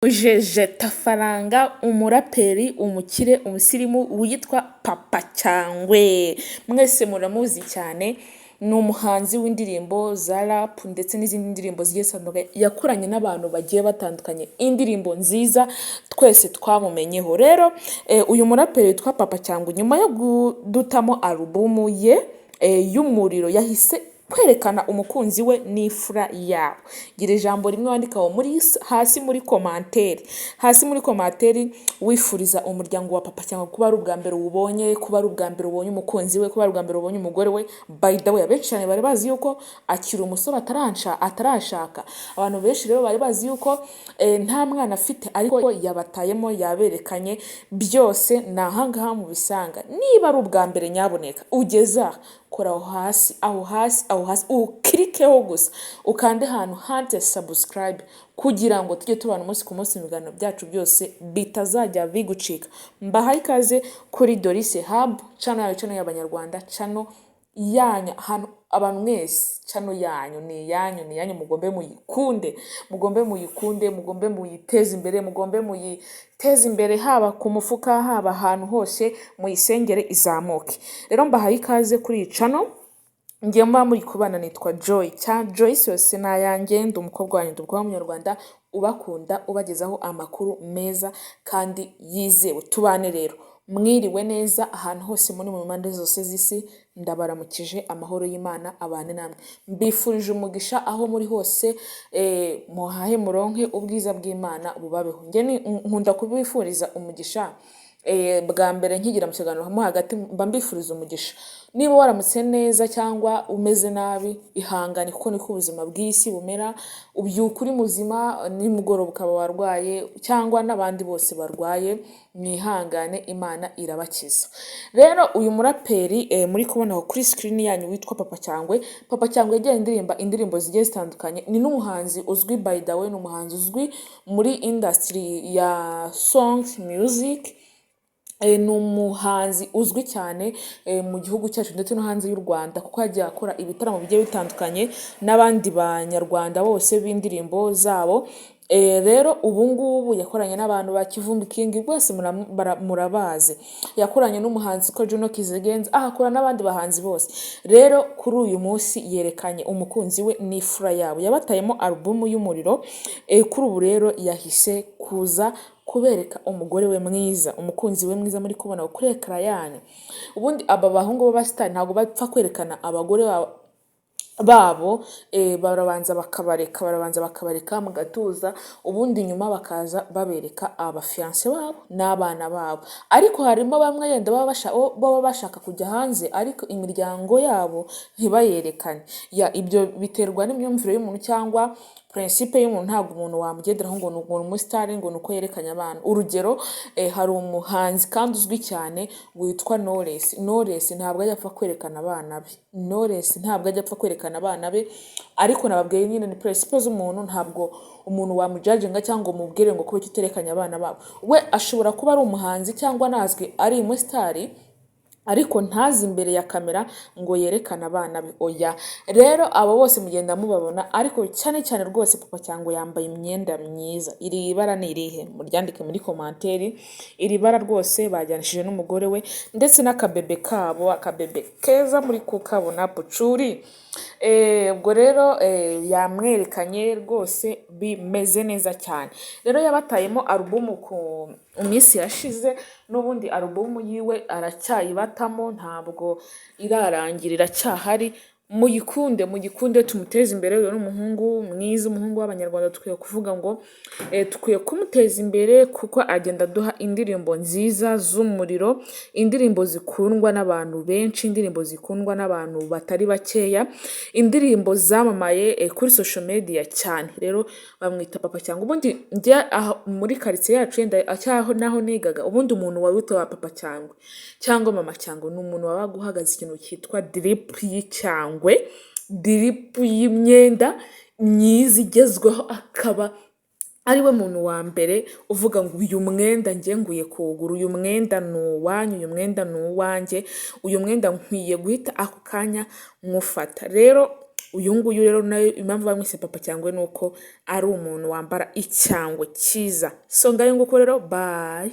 Jeje Tafaranga, umuraperi, umukire, umusirimu witwa Papa Cyangwe. Mwese muramuzi cyane, ni umuhanzi w'indirimbo za rap ndetse n'izindi ndirimbo zigiye zitandukanye. Yakoranye n'abantu bagiye batandukanye indirimbo nziza twese twamumenyeho. Rero uyu muraperi witwa Papa Cyangwe nyuma yo gudutamo alubumu ye y'umuriro yahise kwerekana umukunzi we n'ifura yabo. Gira ijambo rimwe wandikaho hasi muri komanteri wifuriza umuryango wa Papa Cyangwe kuba ari ubwa mbere ubonye, kuba ari ubwa mbere ubonye umukunzi we, kuba ari ubwa mbere ubonye umugore we. By the way, abenshi cyane bari bazi yuko akiri umusore atarashaka. Abantu benshi rero bari bazi yuko nta mwana afite, ariko yabatayemo, yaberekanye byose. Ni ahangaha mu bisanga. Niba ari ubwa mbere nyaboneka ugeza kora aho hasi ukirikeho gusa ukande ahantu handitse subscribe kugira ngo tujye tubana umunsi ku munsi ibiganiro byacu byose bitazajya bigucika. Mbahaye ikaze kuri Doris Hub, channel y'Abanyarwanda, channel yanyu, ahantu abantu mwese channel yanyu ni yanyu, mugombe muyiteze imbere, haba ku mufuka, haba ahantu hose, muyisengere izamuke. Rero mbahaye ikaze kuri iyi channel. Ngiye mba muri kubana nitwa Joy Joyce yose nayange, ndi umukobwa wanyu, ndi w'umunyarwanda ubakunda, ubagezaho amakuru meza kandi yizewe. Tubane rero, mwiriwe neza ahantu hose muri mu mpande zose z'isi. Ndabaramukije, amahoro y'Imana abane namwe. Mbifurije umugisha aho muri hose, muhahe muronke ubwiza bw'Imana bubabeho. Nge nkunda kubifuriza umugisha bwa mbere nkigira mu kiganiro mo hagati, mba mbifuriza umugisha. Niba waramutse neza cyangwa umeze nabi, ihangane kuko niko ubuzima bw'isi bumera. Ubyuka uri muzima, nimugoroba ukaba warwaye, cyangwa n'abandi bose barwaye, mwihangane, Imana irabakiza. Rero uyu muraperi muri kubona kuri screen yanyu witwa Papa Cyangwe. Papa Cyangwe yagiye indirimbo zigiye zitandukanye. Ni n'umuhanzi uzwi, by the way, ni umuhanzi uzwi muri industry ya songs music. Ni umuhanzi uzwi cyane mu gihugu cyacu ndetse no hanze y'u Rwanda, kuko yagiye akora ibitaramo bigiye bitandukanye n'abandi banyarwanda bose b'indirimbo zabo. Rero ubu ngubu yakoranye n'abantu ba Kivumbi King, bose murabazi. Yakoranye n'umuhanzi ko Juno Kizigenza, akora n'abandi bahanzi bose. Rero kuri uyu munsi yerekanye umukunzi we n'ifura yabo. Yabatayemo alubumu y'umuriro. Kuri ubu rero yahise kuza kubereka umugore we mwiza, umukunzi we mwiza muri kubona kuri ekara yanyu. Ubundi aba bahungu b'abasitari ntabwo bapfa kwerekana abagore babo, barabanza bakabareka mu gatuza, ubundi nyuma bakaza babereka abafiance babo n'abana babo. Ariko harimo bamwe yenda baba bashaka kujya hanze, ariko imiryango yabo ntibayerekane. Ibyo biterwa n'imyumvire y'umuntu cyangwa principe y'umuntu. Ntabwo umuntu wamugenderaho ngo ni umusitari ngo nuko yerekanye abana. Urugero, hari umuhanzi kandi uzwi cyane witwa Knowless ntabwo ajya apfa kwerekana abana be, ariko nababwiye nyine ni principe z'umuntu. Ntabwo umuntu wamujudginga cyangwa umubwire ngo kuba uterekanye abana babo. We ashobora kuba ari umuhanzi cyangwa nazwi ari umusitari, ariko ntazi imbere ya kamera ngo yerekane abana be, oya. Rero abo bose mugenda mubabona, ariko cyane cyane rwose Papa Cyangwe yambaye imyenda myiza. Iri bara ni irihe? Muryandike muri komanteri. Iri bara rwose bajyanishije n'umugore we ndetse n'akabebe kabo, akabebe keza muri kukabona pucuri. Ubwo rero yamwerekanye rwose bimeze neza cyane. Rero yabatayemo alubumu ku minsi yashize, n'ubundi alubumu yiwe aracyayibatamo, ntabwo irarangira, iracyahari. Mugikunde tumuteze imbere. Uyu n'umuhungu mwiza, umuhungu w'Abanyarwanda. Tukwiye kuvuga ngo tukwiye kumuteza imbere kuko agenda aduha indirimbo nziza z'umuriro, indirimbo zikundwa n'abantu benshi, indirimbo zikundwa n'abantu batari bakeya, indirimbo zamamaye kuri social media cyane. Rero bamwita Papa Cyangwe. Ubundi njye muri quartier yacu yenda acyaho naho nigaga, ubundi umuntu wawita wa Papa Cyangwe cyangwa Mama Cyangwe ni umuntu wabaga uhagaze ikintu cyitwa drip y'Icyangwe, drip y'imyenda myiza igezweho, akaba ariwe muntu wa mbere uvuga ngo uyu mwenda ngiye nguye kugura, uyu mwenda ni uwanyu, uyu mwenda ni uwanjye, uyu mwenda nkwiye guhita ako kanya mufata. Rero uyu nguyu rero nayo impamvu bamwise papa cyangwe ni uko ari umuntu wambara icyangwe cyiza. So ngayo nguko rero, bye.